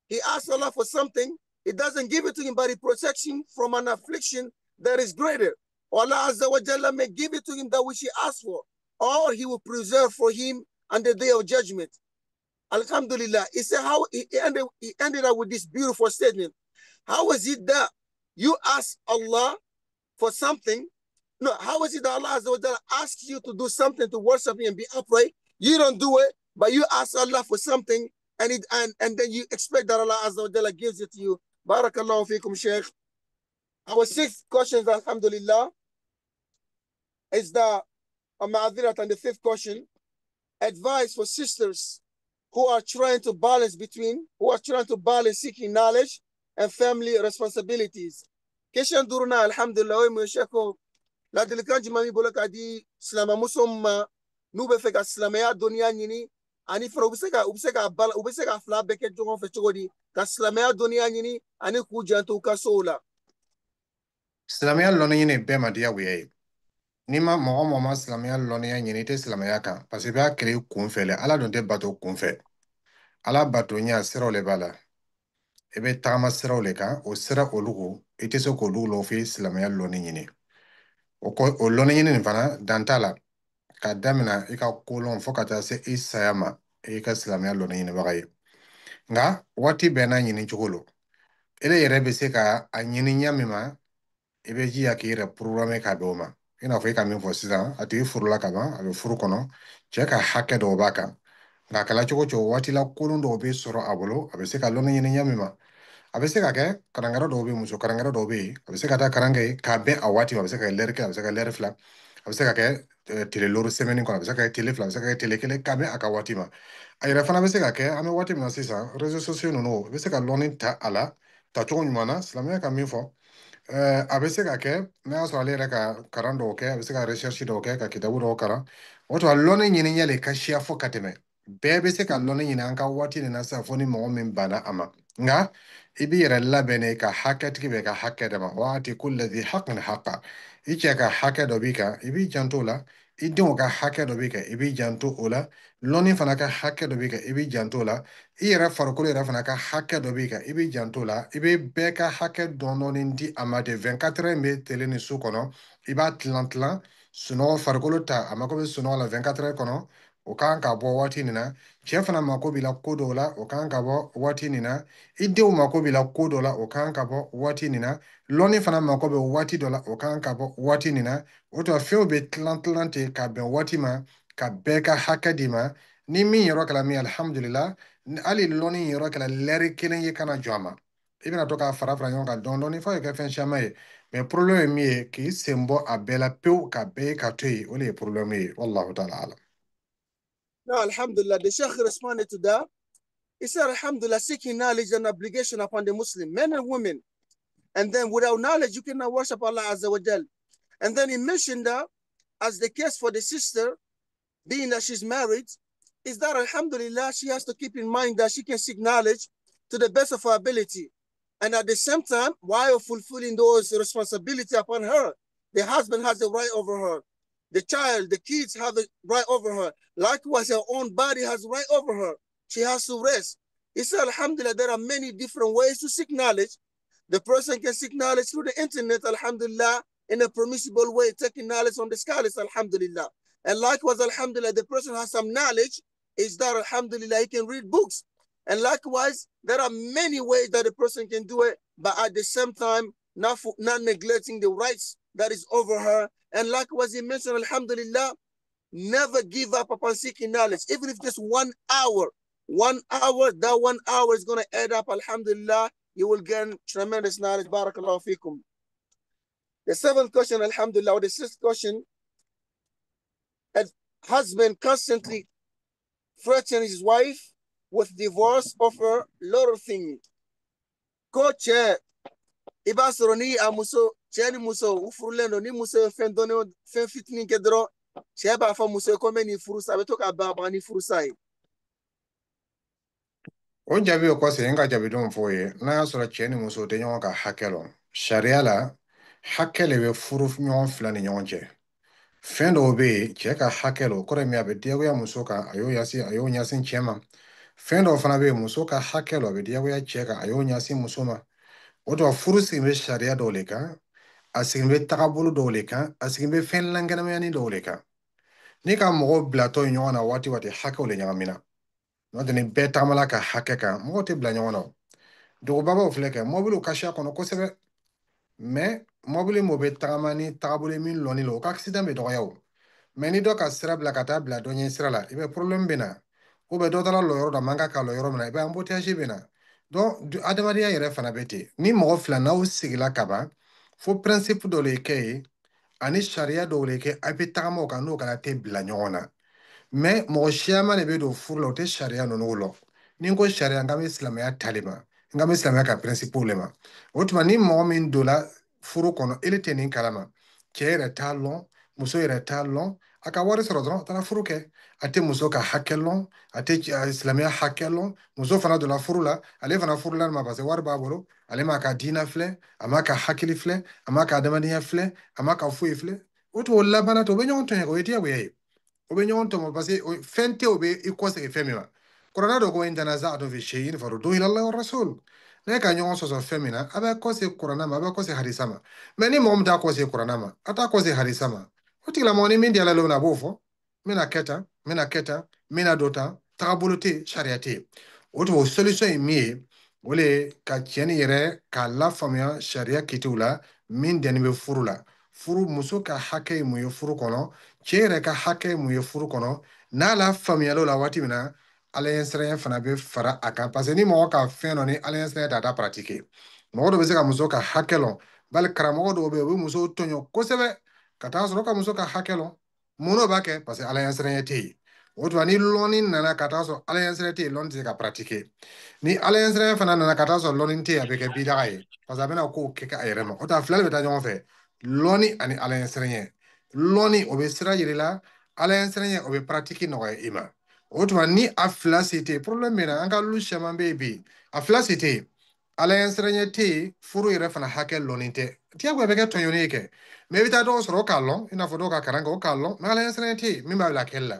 He asks Allah for something, He doesn't give it to him, but He protects him from an affliction that is greater. Allah Azza wa Jalla may give it to him that which he asked for, or He will preserve for him on the day of judgment. Alhamdulillah. He said how he ended up with this beautiful statement. How is it that you ask Allah for something? No, how is it that Allah Azza wa Jalla asks you to do something to worship Him and be upright? You don't do it, but you ask Allah for something, and then you expect that Allah Azza wa Jalla gives it to you. Barakallahu feekum, Sheikh. Our sixth question, alhamdulillah, is the ma'adhirat, and the fifth question, advice for sisters who are trying to balance seeking knowledge and family responsibilities. Keshan duruna, alhamdulillah, we sheko la dilikanji mami bolaka di slama musomma nube feka slama ya dunia nyini ani fra ubiseka fla beke jongon fe chogodi ka slama ya dunia nyini ani kujanto kasola. Silamaya lɔni ɲini bɛɛ ma diya wuya ye. Ni ma mɔgɔ mɔgɔ ma silamaya lɔnniya ɲini i tɛ silamaya kan parce que i b'a kɛlɛ kun fɛ le ala dun tɛ bato kun fɛ. Ala bato ɲa siraw le b'a la. I bɛ tagama siraw le kan o sira olu ko i tɛ se k'olu lɔ f'i silamaya lɔnni ɲini. O lɔnni ɲini nin fana dan t'a la k'a damina i ka kolɔn fo ka taa se i saya ma i ka silamaya lɔnni ɲinibaga ye. Nka waati bɛɛ n'a ɲini cogo lo. Ele yɛrɛ bɛ se ka a ɲini ɲa min ma i bɛ jija k'i yɛrɛ programme ka bɛn o ma. I n'a fɔ i ka min fɔ sisan a tigi furula ka ban a bɛ furu kɔnɔ cɛ ka hakɛ dɔw b'a kan nka a kɛla cogo cogo waati la kolon dɔw bɛ sɔrɔ a bolo a bɛ se ka lɔnni ɲini ɲa min ma a bɛ se ka kɛ karankɛrɛ dɔw bɛ yen muso karankɛrɛ dɔw bɛ yen a bɛ se ka taa karan kɛ k'a bɛn a waati ma a bɛ se ka kɛ lɛri kelen a bɛ se ka kɛ lɛri fila a bɛ se ka kɛ tile lori semaine kɔnɔ a bɛ se ka kɛ tile fila a bɛ se ka kɛ tile kelen k'a bɛn a ka waati ma a yɛrɛ fana bɛ se ka kɛ an bɛ waati min na sisan réseaux sociaux ninnu i bɛ se ka lɔnni ta a la tacogo ɲuman na silamɛya ka min fɔ a bɛ se ka kɛ n'a y'a sɔrɔ ale yɛrɛ ka karan dɔw kɛ a bɛ se ka recherche dɔw kɛ ka kitabu dɔw kalan o tuma lɔnni ɲini ɲɛ le ka siya fɔ ka tɛmɛ bɛɛ bɛ se ka lɔnni ɲini an ka waati nin na sisan fo ni mɔgɔ min banna a ma nka i b'i yɛrɛ labɛn de ka hakɛtigi bɛ ka hakɛ dɛ ma waati kulli dhi haqqin haqqa i cɛ ka hakɛ dɔ b'i kan i b'i janto o la i denw ka hakɛ dɔ b'i kan i b'i janto o la lɔnni fana ka hakɛ dɔ b'i kan i b'i janto o la i yɛrɛ farikolo yɛrɛ fana ka hakɛ dɔ b'i kan i b'i janto o la i bɛ bɛɛ ka hakɛ dɔɔnin di a ma de 24 heures bɛ tele ni su kɔnɔ i b'a tilan tilan sunɔgɔ farikolo ta a mako bɛ sunɔgɔ la 24 heures kɔnɔ o kan ka bɔ waati nin na cɛ fana mako b'i la ko dɔw la o kan ka bɔ waati nin na i denw mako b'i la ko dɔ la o kan ka bɔ waati nin na lɔnni fana mako bɛ waati dɔ la o kan ka bɔ waati nin na o tuma fɛnw bɛ tilan tilan ten ka bɛn waati ma ka bɛɛ ka hakɛ d'i ma ni min yɔrɔ kɛra min alhamdulillah hali lɔnni yɔrɔ kɛra lɛri kelen ye kana jɔ a ma i bɛna to k'a fara fara ɲɔgɔn kan dɔɔnin dɔɔnin fo ka kɛ fɛn caman ye mais problème ye min ye k'i sen bɔ a bɛɛ la pewu ka bɛɛ ye ka to yen o de ye problème ye wallahu ta'ala alam. No, alhamdulillah, the Sheikh responded to that. He said, alhamdulillah, seeking knowledge is an obligation upon the Muslim, men and women. And then without knowledge, you cannot worship Allah Azza wa Jal. And then he mentioned that as the case for the sister, being that she's married, is that alhamdulillah, she has to keep in mind that she can seek knowledge to the best of her ability. And at the same time, while fulfilling those responsibilities upon her, the husband has the right over her. The child, the kids have the right over her. Likewise, her own body has right over her. She has to rest. He said, alhamdulillah, there are many different ways to seek knowledge. The person can seek knowledge through the internet, alhamdulillah, in a permissible way, taking knowledge from the scholars, alhamdulillah. And likewise, alhamdulillah, the person has some knowledge, is that alhamdulillah, he can read books. And likewise, there are many ways that a person can do it, but at the same time, not neglecting the rights that is over her. And likewise, he mentioned, alhamdulillah, never give up upon seeking knowledge, even if just 1 hour. 1 hour, that 1 hour is going to add up, alhamdulillah. You will gain tremendous knowledge. Barakallahu fikum. The seventh question, alhamdulillah, or the sixth question, a husband constantly threatens his wife with divorce over lot of things. Coach, ibasroni amuso, cheni muso, ufurleno ni muso fendone fen fitni kedro, cheba fa muso kome ni furusa, betoka baba ni furusa. O jabi o kwase nga jabi don foye na sura cheni muso te nyonga ka hakelo sharia la hakele be furu nyon fila ni nyonje fendo be che ka hakelo kore mi abe diego ya muso ka ayo nyasin chema fendo fana be muso ka hakelo be diego ya cheka ayo nyasin muso ma oto furu si be sharia dole ka asigin be takabulu dole ka asigin be fen langana yani dole ka ni ka mogo blato nyona wati hakelo le nyamina no de ni betamala ka hakeka mogo te bla nyona dugubagaw filɛ kɛ mɔbiliw kasiya kɔnɔ kosɛbɛ mɔbili mo bɛ tagama ni tagabolo min lɔni la o ka accident bɛ dɔgɔya o ni dɔ ka sira bila ka taa bila dɔ ɲɛ sira la i bɛ problème bɛ na dɔ taara lɔ yɔrɔ dɔ man kan ka lɔ yɔrɔ min na i bɛ embouteillage bɛ na adamadenya yɛrɛ fana bɛ ten ni mɔgɔ fila n'aw sigila ka ban fo principe dɔ le kɛ ye ani sariya dɔw le kɛ a bɛ tagama o kan n'o kana tɛ bila ɲɔgɔn na mɔgɔ siyaman de bɛ don furu la o tɛ sariya ninnu lɔ ni n ko sariya n kan bɛ silamɛya tali ma n ka bɛ silamɛya ka principe le ma o tuma ni mɔgɔ min donna furu kɔnɔ ele tɛ nin kalama cɛ yɛrɛ t'a lɔn muso yɛrɛ t'a lɔn a ka wari sɔrɔ dɔrɔn a taara furu kɛ a tɛ muso ka hakɛ lɔn a tɛ silamɛya hakɛ lɔn muso fana donna furu la ale fana furula nin ma parce que wari b'a bolo ale m'a ka diinɛ filɛ a m'a ka hakili filɛ a m'a ka adamadenya filɛ a m'a ka foyi filɛ o tuma o labanna to o bɛ ɲɔgɔn tɔɲɔ o ye diyagoya ye o bɛ ɲɔgɔn tɔmɔ parce que fɛn tɛ o bɛ i kɔsegin fɛn min ma kuranɛ dɔ ko in tanaza'tum fi shay'in farudduhu ila Allahi wa rasul ne ka ɲɔgɔn sɔsɔ fɛn min na a bɛ kɔsegin kuranɛ ma a bɛ kɔsegin hadisa ma ni mɔgɔ min t'a kɔsegin kuranɛ ma a t'a kɔsegin hadisa ma o tigilamɔgɔ ni min diyala lo min na a b'o fɔ n bɛna kɛ tan n bɛna kɛ tan n bɛna dɔ tan tagabolo tɛ yen sariya tɛ yen o tuma o solution ye min ye o le ye ka cɛ ni yɛrɛ k'a lafaamuya sariya kitiw la min dɛnni bɛ furu la furu muso ka hakɛ ye mun ye furu kɔnɔ cɛ yɛrɛ ka hakɛ ye mun ye furu kɔnɔ n'a la faamuyala o la waati min na ala ɲɛsiranɲɛ fana bɛ fara a kan parce que ni mɔgɔ ka fɛn dɔ ni ala ɲɛsiranɲɛ t'a ta paratike mɔgɔ dɔ bɛ se ka muso ka hakɛ lɔn bali karamɔgɔ dɔw bɛ yen u bɛ muso tɔɲɔ kosɛbɛ ka taa sɔrɔ ka muso ka hakɛ lɔn mun n'o b'a kɛ parce que ala ɲɛsiranɲɛ tɛ yen o tuma ni lɔnni nana ka taa sɔrɔ ala ɲɛsiranɲɛ tɛ yen lɔnni tɛ se ka paratike ni ala ɲɛsiranɲɛ fana nana ka taa sɔrɔ lɔnni tɛ yen a bɛ kɛ bidaga ye parce que a bɛna kow kɛ a yɛrɛ ma o tuma fila de bɛ taa ɲɔgɔn fɛ lɔnni ani ala ɲɛsiranɲɛ lɔnni o bɛ sira yiri la ala ɲɛsiranɲɛ o bɛ paratiki nɔgɔya i ma o tuma ni a fila se tɛ problème bɛ na an ka lu caman bɛ yen bi a fila se tɛ ala ɲɛsiranɲɛ tɛ yen furu yɛrɛ fana hakɛ lɔnni tɛ diyagoya bɛ kɛ tɔɲɔni ye kɛ i bɛ taa dɔw sɔrɔ o k'a lɔn i n'a fɔ dɔw ka kalan kɛ o k'a lɔn ala ɲɛsiranɲɛ tɛ yen min b'a bila kɛli la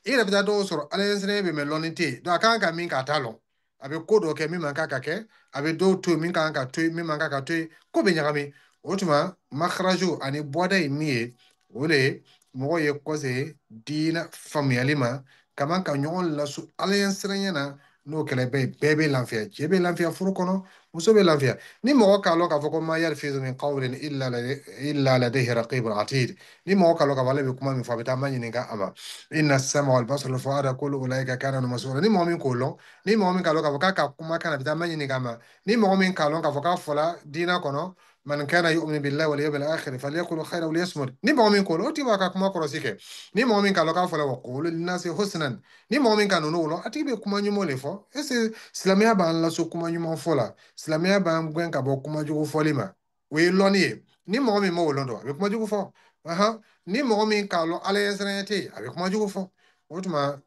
i yɛrɛ bɛ taa dɔw sɔrɔ ala ɲɛsiranɲɛ bɛ mɛn lɔnni tɛ yen a kan ka min k'a t'a lɔn a bɛ ko dɔ kɛ min man kan ka kɛ a bɛ dɔw to yen min kan ka to yen min man kan ka to yen ko bɛ ɲagami o tuma makaraju ani bɔda ye min ye o de ye mɔgɔ ye kɔse diinɛ faamuyali ma ka man ka ɲɔgɔn lasu ala ɲɛsiranɲɛ na n'o kɛlɛ bɛɛ bɛ lafiya cɛ bɛ lafiya furu kɔnɔ muso bɛ lafiya ni mɔgɔ k'a lɔn k'a fɔ ko ma yalfizu min qawlin illa ladayhi raqibun atid ni mɔgɔ k'a lɔn k'a fɔ ale bɛ kuma min fɔ a bɛ taa ma ɲininka a ma inna sama wal basara wal fuada kullu ulaika kana mas'ula ni mɔgɔ min k'o lɔn ni mɔgɔ min k'a lɔn k'a fɔ k'a ka kuma kan a bɛ taa ma ɲininka a ma ni mɔgɔ min k'a lɔn k'a fɔ k'a fɔla diinɛ kɔnɔ man kana yu'minu billahi wal yawmil akhir falyakul khayran aw liyasmut ni mɔgɔ min k'o lɔn o tigi b'a ka kuma kɔlɔsi kɛ ni mɔgɔ min k'a lɔn k'a fɔla wa qulu linnasi husnan ni mɔgɔ min ka ninnu lɔn a tigi bɛ kuma ɲuman de fɔ est silamɛya b'an laso kuma ɲuman fɔ la silamɛya b'an gɛn ka bɔ kuma jugu fɔli ma o ye lɔnni ye ni mɔgɔ min m'o lɔn dɔn a bɛ kuma jugu fɔ ni mɔgɔ min k'a lɔn ala ɲɛsiranɲɛ tɛ yen a bɛ kuma jugu fɔ o tuma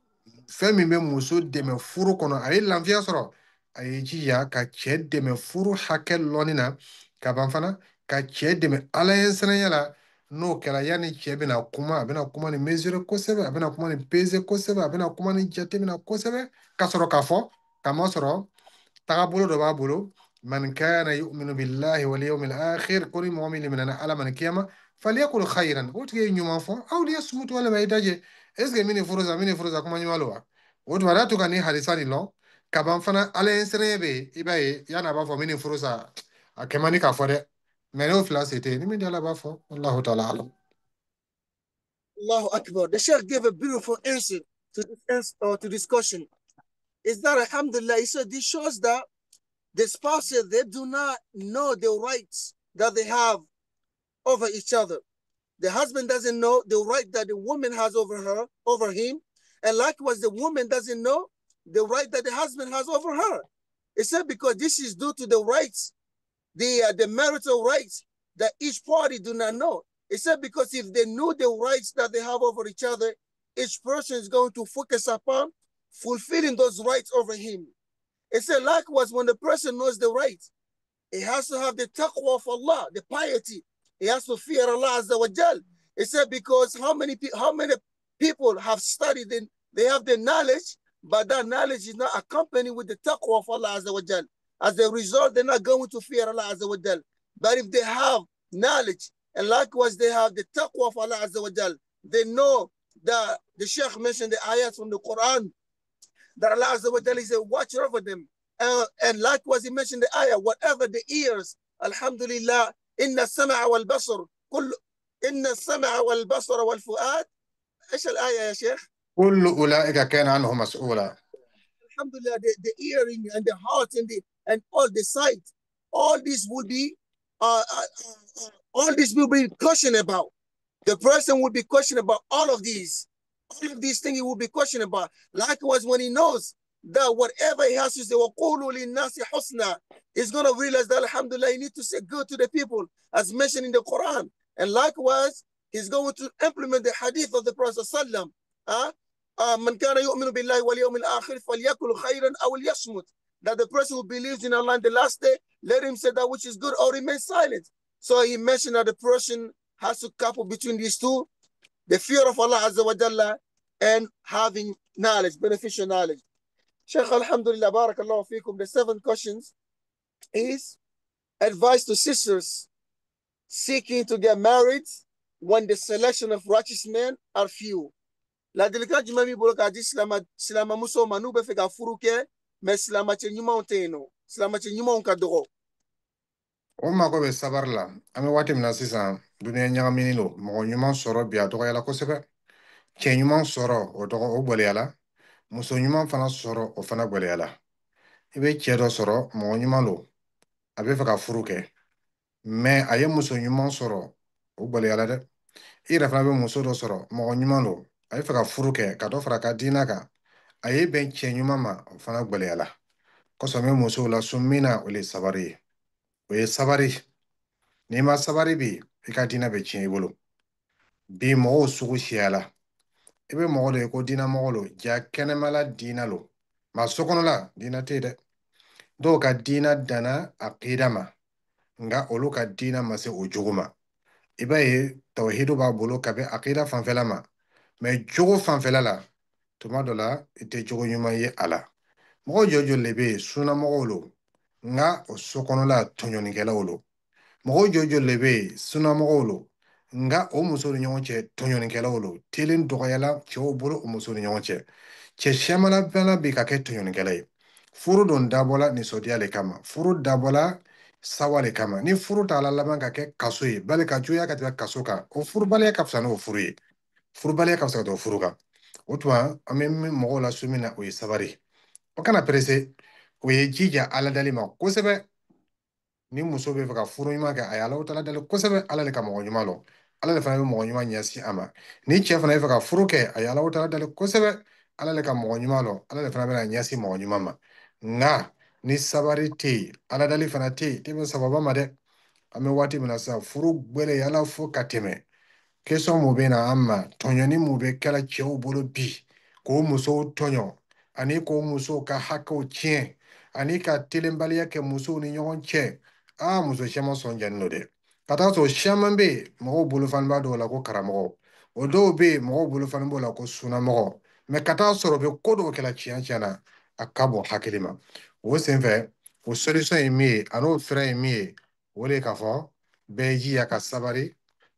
fɛn min bɛ muso dɛmɛ furu kɔnɔ a ye lafiya sɔrɔ a ye jija ka cɛ dɛmɛ furu hakɛ lɔnni na ka ban fana ka cɛ dɛmɛ ala ɲɛsiranɲɛ la n'o kɛra yanni cɛ bɛna kuma a bɛna kuma ni mesure kosɛbɛ a bɛna kuma ni peze kosɛbɛ a bɛna kuma ni jateminɛ kosɛbɛ ka sɔrɔ k'a fɔ ka masɔrɔ tagabolo dɔ b'a bolo man kana yu'minu billahi wal yawmil akhir ko ni mɔgɔ min limina ala man kiyama falyakul khairan wotige nyuma fo aw liyasmut wala maytaje eske mini furusa kuma nyumalo wa wotu wada to kani hadisani lo kaban fana alen serebe ibaye yana ba fo mini furusa akemani ka fo de meno fla c'était ni mi dala ba fo wallahu ta'ala alam. Allahu Akbar. The Sheikh gave a beautiful answer to this question. Is that alhamdulillah? He said this shows that the spouses, they do not know the rights that they have over each other. The husband doesn't know the right that the woman has over him. And likewise, the woman doesn't know the right that the husband has over her. It said because this is due to the rights, the marital rights that each party do not know. It said because if they knew the rights that they have over each other, each person is going to focus upon fulfilling those rights over him. It said likewise, when the person knows the rights, he has to have the taqwa of Allah, the piety. He has to fear Allah Azza wa Jal. It said because how many people have studied and they have the knowledge, but that knowledge is not accompanied with the taqwa of Allah Azza wa Jal. As a result, they're not going to fear Allah Azza wa Jal. But if they have knowledge and likewise they have the taqwa of Allah Azza wa Jal, they know that the Sheikh mentioned the ayats from the Quran that Allah Azza wa Jal is a watcher over them. And likewise, he mentioned the ayah, whatever the ears, alhamdulillah, inna السمع والبصر كل إن السمع والبصر والفؤاد. إيش الآية يا شيخ؟ كل أولئك كان عنه مسؤولا. Alhamdulillah, the hearing and the heart and all the sight, all this will be questioned about. The person will be questioned about all of these. All of these things he will be questioned about. Likewise, when he knows that whatever he has to say, وَقُولُوا لِلنَّاسِ حُسْنًا, he's going to realize that, alhamdulillah, he needs to say good to the people, as mentioned in the Quran. And likewise, he's going to implement the hadith of the Prophet sallam. مَنْ كَانَ يُؤْمِنُ بِاللَّهِ وَالْيَوْمِ الْآخِرِ فَلْيَكُلْ خَيْرًا أَوْ لْيَصْمُتْ. That the person who believes in Allah in the last day, let him say that which is good or remain silent. So he mentioned that the person has to couple between these two, the fear of Allah Azza wa Jalla and having knowledge, beneficial knowledge. Sheikh, alhamdulillah, barakallahu fikum. The 7 questions is advice to sisters seeking to get married when the selection of righteous men are few. La delicate jumami boloka di silama muso manu be fega furuke me silama che nyuma onteno silama che nyuma onkadogo. O mago be sabar la an bɛ waati min na sisan duniya ɲagamini lo mɔgɔ ɲuman sɔrɔ bi a dɔgɔyala kosɛbɛ cɛ ɲuman sɔrɔ o gwɛlɛyala muso ɲuman fana sɔrɔ o fana gwɛlɛyala i bɛ cɛ dɔ sɔrɔ mɔgɔ ɲuman lo a bɛ fɛ ka furu kɛ mɛ a ye muso ɲuman sɔrɔ o gwɛlɛyala dɛ i yɛrɛ fana bɛ muso dɔ sɔrɔ mɔgɔ ɲuman lo a bɛ fɛ ka furu kɛ ka dɔ fara a ka diinɛ kan a ye bɛn cɛ ɲuman ma o fana gwɛlɛyala kosɔn n bɛ musow la sun min na o de ye sabari ye o ye sabari n'i ma sabari bi i ka diinɛ bɛ tiɲɛ i bolo bi mɔgɔw sugu siya la i bɛ mɔgɔ dɔ ye ko diinɛ mɔgɔ lo ja kɛnɛmala diinɛ lo maa sokɔnɔla diinɛ tɛ yen dɛ dɔw ka diinɛ danna a kida ma nka olu ka diinɛ ma se o jogo ma i b'a ye tawhidu b'a bolo ka bɛn akida fanfɛla ma mɛ jogo fanfɛla la tuma dɔ la i tɛ jogo ɲuman ye a la mɔgɔ jɔjɔli de bɛ yen sunnamɔgɔw lo nka o sokɔnɔla tɔɲɔnikɛlaw lo mɔgɔ jɔjɔli de bɛ yen sunnamɔgɔw lo nka o muso ni ɲɔgɔn cɛ tɔɲɔnikɛlaw lo telen dɔgɔyala cɛw bolo o muso ni ɲɔgɔn cɛ cɛ siamala bɛɛ bi ka kɛ tɔɲɔnikɛla ye furu don dabɔla nisɔndiya le kama furu dabɔla sawa le kama ni furu t'a la laban ka kɛ kaso ye bali ka juguya ka tɛmɛ kaso kan o furubaliya ka fisa n'o furu ye furubaliya ka fisa ka tɛmɛ furu kan o tuma an bɛ min mɔgɔw la su min na o ye sabari o kana perese o ye jija ala dali ma kosɛbɛ ni muso bɛ fɛ ka furu ɲuman kɛ a ye ala tala dali kosɛbɛ ala le ka mɔgɔ ɲuman lɔ ala le fana bɛ mɔgɔ ɲuman ɲɛsin a ma ni cɛ fana bɛ fɛ ka furu kɛ a ye ala tala dali kosɛbɛ ala le ka mɔgɔ ɲuman lɔ ala le fana bɛna ɲɛsin mɔgɔ ɲuman ma nka ni sabari tɛ yen ala dali fana tɛ yen tɛ bɛ sababa ma dɛ an bɛ waati min na sisan furu gbɛlɛ ala fo ka tɛmɛ kesɔn mun bɛ na an ma tɔɲɔni mun bɛ kɛla cɛw bolo bi k'o musow tɔɲɔ ani k'o musow ka hakɛw tiɲɛ ani ka telenbaliya kɛ musow ni ɲɔgɔn cɛ muso caman sɔn jɛnnen don dɛ ka taa sɔrɔ caman bɛ yen mɔgɔw bolo fana b'a dɔw la ko karamɔgɔ o dɔw bɛ yen mɔgɔw bolo fana b'o la ko sunnamɔgɔ mɛ ka taa sɔrɔ u bɛ ko dɔw kɛla tiɲɛ tiɲɛ na a ka bɔ hakili ma o senfɛ o solution ye min ye a n'o fɛɛrɛ ye min ye o de ye k'a fɔ bɛɛ y'i jija ka sabari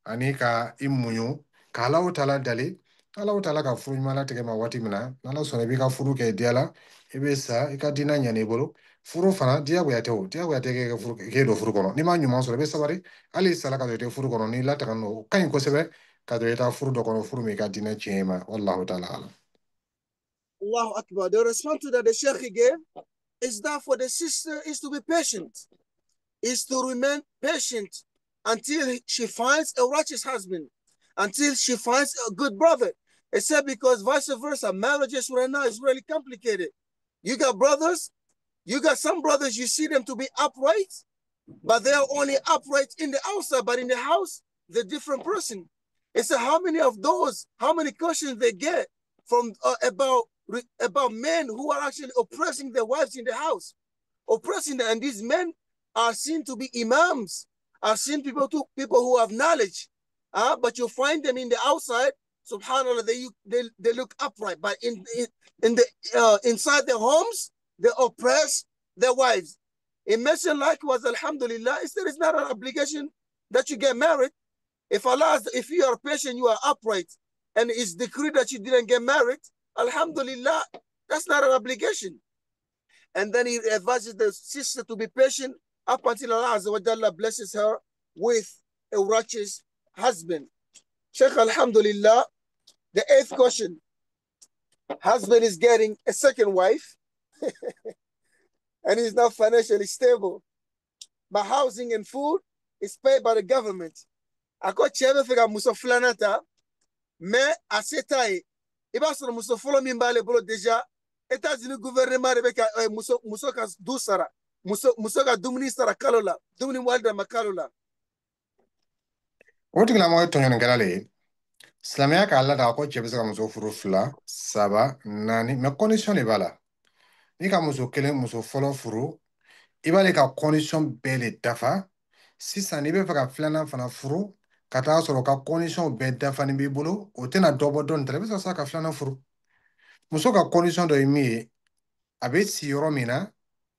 ani ka imunyu ka Allahu Taala dali Allahu Taala ka furu ɲuman latigɛ ma waati min na n'Ala sɔnna i b'i ka furu kɛ diya la i bɛ sa i ka diinɛ ɲɛna i bolo furu fana diyagoya tɛ o diyagoya tɛ k'e don furu kɔnɔ n'i ma ɲuman sɔrɔ i bɛ sabari hali i sala ka sɔrɔ i tɛ furu kɔnɔ n'i lataga n'o o ka ɲi kosɛbɛ ka dɔn i taa furu dɔ kɔnɔ furu min i ka diinɛ tiɲɛ i ma wallahu ta'ala alam. Allahu Akbar. The response to that the Sheikh gave is that for the sister is to be patient, is to remain patient until she finds a righteous husband, until she finds a good brother. Except because vice versa, marriages right now is really complicated. You got brothers, you got some brothers, you see them to be upright, but they are only upright in the outside, but in the house, they're different person. It's how many of those, how many questions they get from about men who are actually oppressing their wives in the house, oppressing them, and these men are seen to be imams, are seen people who have knowledge, but you find them in the outside. Subhanallah, they look upright, but in the inside their homes, they oppress their wives. It mentioned likewise, alhamdulillah, there is not an obligation that you get married. If you are patient, you are upright, and it's decreed that you didn't get married, alhamdulillah, that's not an obligation. And then he advises the sister to be patient up until Allah Azza wa Jalla blesses her with a righteous husband. Sheikh, alhamdulillah, the 8th question. Husband is getting a second wife and he's not financially stable. But housing and food is paid by the government. Ako chebe fika muso flanata, me asetai. Iba soro muso folo mimbale bolo deja, États-Unis gouvernement rebeka muso ka dusara, muso ka dumuni sara kalola, dumuni walda makalola. O tigila mɔgɔ tɔɲɔni kɛla le ye silamɛya k'a lada ko cɛ bɛ se ka muso furu 2, 3, 4 mais condition de b'a la n'i ka muso kelen muso fɔlɔ furu i b'ale ka condition bɛɛ de dafa sisan n'i bɛ fɛ ka filanan fana furu ka taa sɔrɔ ka condition bɛɛ dafa ni b'i bolo o tɛna dɔ bɔ dɔɔnin ta i bɛ sɔrɔ ka filanan furu muso ka condition dɔ ye min ye a bɛ si yɔrɔ min na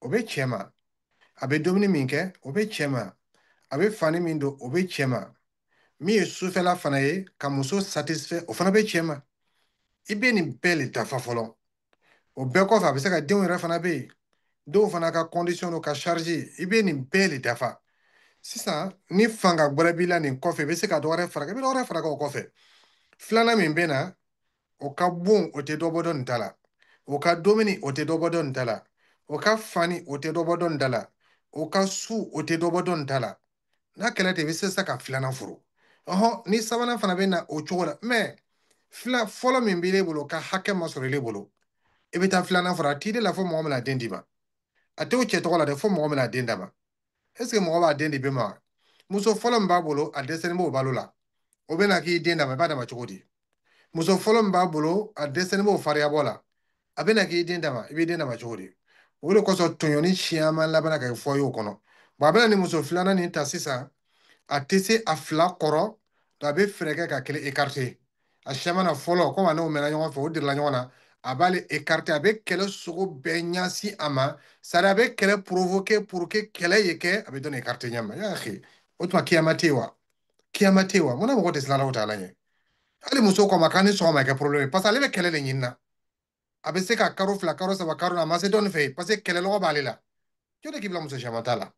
o bɛ cɛ ma a bɛ dumuni min kɛ o bɛ cɛ ma a bɛ fani min don o bɛ cɛ ma min ye sufɛla fana ye ka muso satisfait o fana bɛ cɛ ma i bɛ nin bɛɛ le dafa fɔlɔ o bɛɛ kɔfɛ a bɛ se ka denw yɛrɛ fana bɛ yen dɔw fana ka condition do ka charge i bɛ nin bɛɛ le dafa sisan ni fanga gbɛrɛ b'i la nin kɔfɛ i bɛ se ka dɔ wɛrɛ fara i bɛ dɔ wɛrɛ fara o kɔfɛ filanan min bɛ na o ka bon o tɛ dɔ bɔ dɔ nin ta la o ka dumuni o tɛ dɔ bɔ dɔ nin ta la o ka fani o tɛ dɔ bɔ dɔ nin ta la o ka su o tɛ dɔ bɔ dɔ nin ta la n'a kɛlɛ tɛ i bɛ se ka filanan furu ni sabanan fana bɛ na o cogo la fɔlɔ min b'e bolo ka hakɛ ma sɔrɔ e bolo i bɛ taa filanan fara a t'i de la fo mɔgɔ min na den d'i ma a t'o cɛ tɔgɔ la dɛ fo mɔgɔ min na den d'a ma mɔgɔ b'a den di bɛɛ ma muso fɔlɔ min b'a bolo a dɛsɛlen b'o balo la o bɛ na k'i den d'a ma i b'a d'a ma cogo di muso fɔlɔ min b'a bolo a dɛsɛlen b'o fariya bɔ la a bɛ na k'i den d'a ma i b'i den d'a ma cogo di o de kosɔn tɔɲɔni siyaman laban ka fɔ y'o kɔnɔ a bɛna ni muso filanan nin ta sisan a tɛ se a fila kɔrɔ a bɛ fɛɛrɛ kɛ ka kelen écarté a siyaman na fɔlɔ komi a n'o mɛnna ɲɔgɔn fɛ o dirila ɲɔgɔn na a b'ale écarté a bɛ kɛlɛ sogo bɛɛ ɲɛsin a ma sari a bɛ kɛlɛ provoqué pour que kɛlɛ ye kɛ a bɛ dɔn écarté ɲɛ ma yahi o tuma kiyama tɛ yen wa kiyama tɛ yen wa mun na mɔgɔ tɛ siran Alahu Taala ɲɛ hali muso kɔ ma k'an ni sɔgɔma kɛ problème ye parce que ale bɛ kɛlɛ de ɲini na a bɛ se ka karo 2 karo 3 karo na a ma se dɔɔnin fɛ yen parce que kɛlɛlɔgɔ b'ale la jɔn de k'i bila muso siaman ta la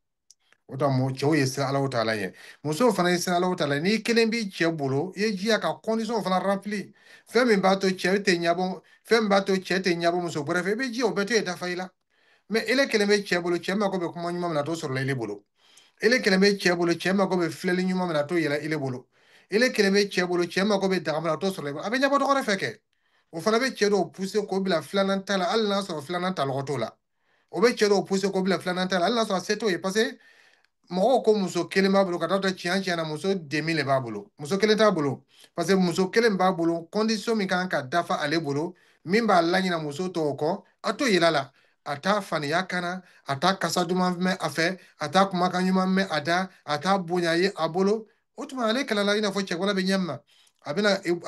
o tuma cɛw ye siran Alahu Taala ɲɛ musow fana ye siran Alahu Taala ɲɛ n'i kelen b'i cɛ bolo i ye jiya ka condition fana rempli fɛn min b'a to cɛ tɛ ɲabɔ fɛn min b'a to cɛ tɛ ɲabɔ muso wɛrɛ fɛ i bɛ jiya o bɛɛ to yen dafa i la mais ele kelen bɛ cɛ bolo cɛ mako bɛ kuma ɲuman min na t'o sɔrɔla ele bolo ele kelen bɛ cɛ bolo cɛ mako bɛ filɛli ɲuman min na t'o yɛlɛ ele bolo ele kelen bɛ cɛ bolo cɛ mako bɛ daga min na t'o sɔrɔ ele bolo a bɛ ɲɛbɔ dɔ wɛrɛ fɛ kɛ o fana bɛ cɛ dɔw pousser k'o bila filanan ta la hali n'a sɔrɔ filanan ta lɔgɔ t'o la o bɛ cɛ dɔw pousser k'o bila filanan ta la hali n'a sɔrɔ a se t'o ye parce que mɔgɔw ko muso kelen b'a bolo ka taa tiɲɛ na muso 2000 de b'a bolo muso kelen t'a bolo parce que muso kelen b'a bolo condition min kan ka dafa ale bolo min b'a laɲina muso tɔw kɔ a to yira la a t'a faniya kana a t'a kasa duman mɛn a fɛ a t'a kumakan ɲuman mɛn a da a t'a bonya ye a bolo o tuma ale kalala i n'a fɔ cɛkɔrɔba bɛ ɲɛ min ma a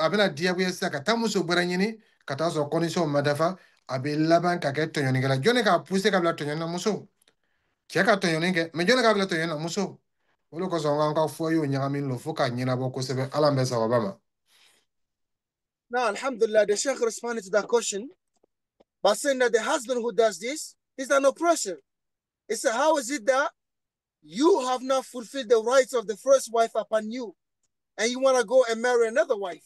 bɛna diyagoya sisan ka taa muso wɛrɛ ɲini ka taa sɔrɔ condition ma dafa a bɛ laban ka kɛ tɔɲɔnikɛla jɔnni k'a pousser ka bila tɔɲɔni na muso cɛ ka tɔɲɔni kɛ mais jɔnni k'a bila tɔɲɔni na muso Olo ko songa ka fo yo nyagamin lo fo ka nyina bo ko sebe ala mbe sababa. Now, alhamdulillah, the Sheikh responded to that question by saying that the husband who does this is an oppressor. He said, how is it that you have not fulfilled the rights of the first wife upon you, and you want to go and marry another wife?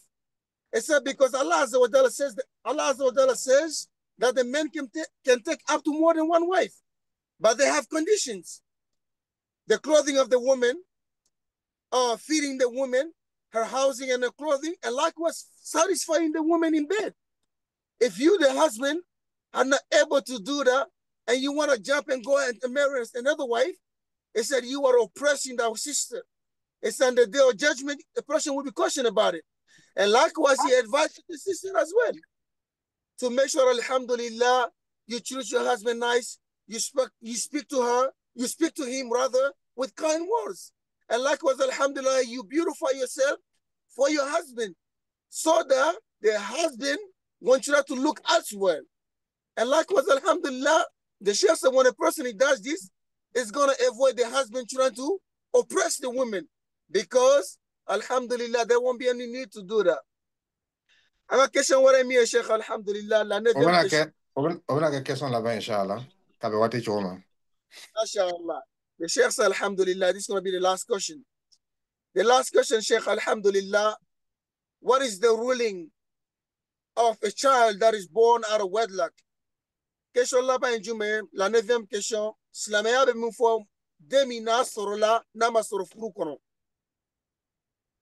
It said because Allah Azza wa Jalla says that the men can take up to more than one wife, but they have conditions. The clothing of the woman, feeding the woman, her housing and her clothing, and likewise satisfying the woman in bed. If you, the husband, are not able to do that, and you want to jump and go and marry another wife, it said you are oppressing our sister. It's on the day of judgment, the person will be questioned about it. And likewise, he advised the sister as well to make sure, alhamdulillah, you treat your husband nice, you speak to her, you speak to him rather with kind words. And likewise, alhamdulillah, you beautify yourself for your husband so that the husband wants you to look elsewhere. And likewise, alhamdulillah, the Sheikh said when a person does this, is going to avoid the husband trying to oppress the women because, alhamdulillah, there won't be any need to do that. Ama question what I mean, Sheikh, alhamdulillah, la neuvième question. Obana ke question là-bas, inshallah. Kabe wati choma. MashaAllah. The Sheikh said, alhamdulillah, this is going to be the last question. The last question, Sheikh, alhamdulillah, what is the ruling of a child that is born out of wedlock? Question là-bas, la neuvième question. Silamaya be mun fɔ den min n'a sɔrɔla n'a ma sɔrɔ furu kɔnɔ.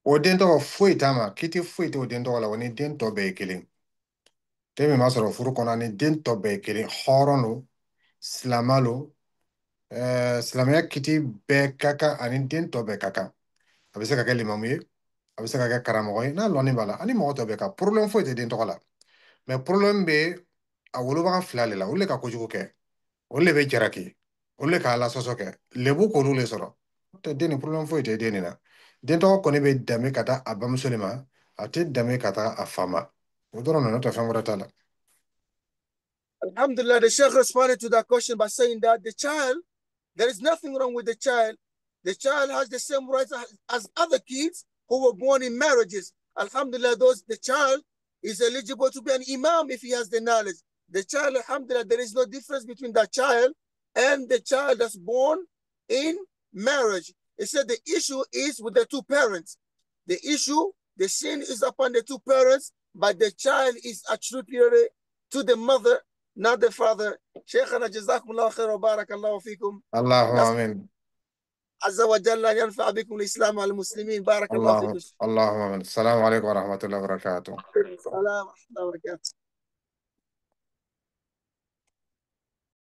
O den tɔgɔ foyi t'a ma kiti foyi tɛ o den tɔgɔ la o ni den tɔ bɛɛ ye kelen. Den min ma sɔrɔ furu kɔnɔ ani den tɔ bɛɛ ye kelen hɔrɔn lo silama lo silamɛya kiti bɛɛ ka kan ani den tɔ bɛɛ ka kan. A bɛ se ka kɛ limamu ye a bɛ se ka kɛ karamɔgɔ ye n'a lɔnni b'a la ani mɔgɔ tɔ bɛɛ kan problème foyi tɛ den tɔgɔ la mais problème bɛ a wolobaga fila de la olu de ka kojugu kɛ olu de bɛ jaraki olu de ka ala sɔsɔ kɛ lebu k'olu le sɔrɔ n'o tɛ den ni problème foyi tɛ den nin na den tɔgɔ kɔni bɛ danbe ka taa a bamuso de ma a tɛ danbe ka taa a fa ma o dɔrɔn na n'o tɛ fɛn wɛrɛ t'a la. Alhamdulillah, the Sheikh responded to that question by saying that the child, there is nothing wrong with the child. The child has the same rights as other kids who were born in marriages. Alhamdulillah, the child is eligible to be an imam if he has the knowledge. The child, alhamdulillah, there is no difference between that child and the child that's born in marriage. It said the issue is with the two parents. The sin is upon the two parents, but the child is attributed to the mother, not the father. Shaykhana, jazakumullah khair wa barakallahu fikum. Allahumma amin. Azza wa Jalla yanfa bikum al-Islam al-Muslimin. Barakallahu fikum. Allahumma amin. Assalamu alaikum wa rahmatullahi wa barakatuh. Salam wa rahmatullahi wa barakatuh.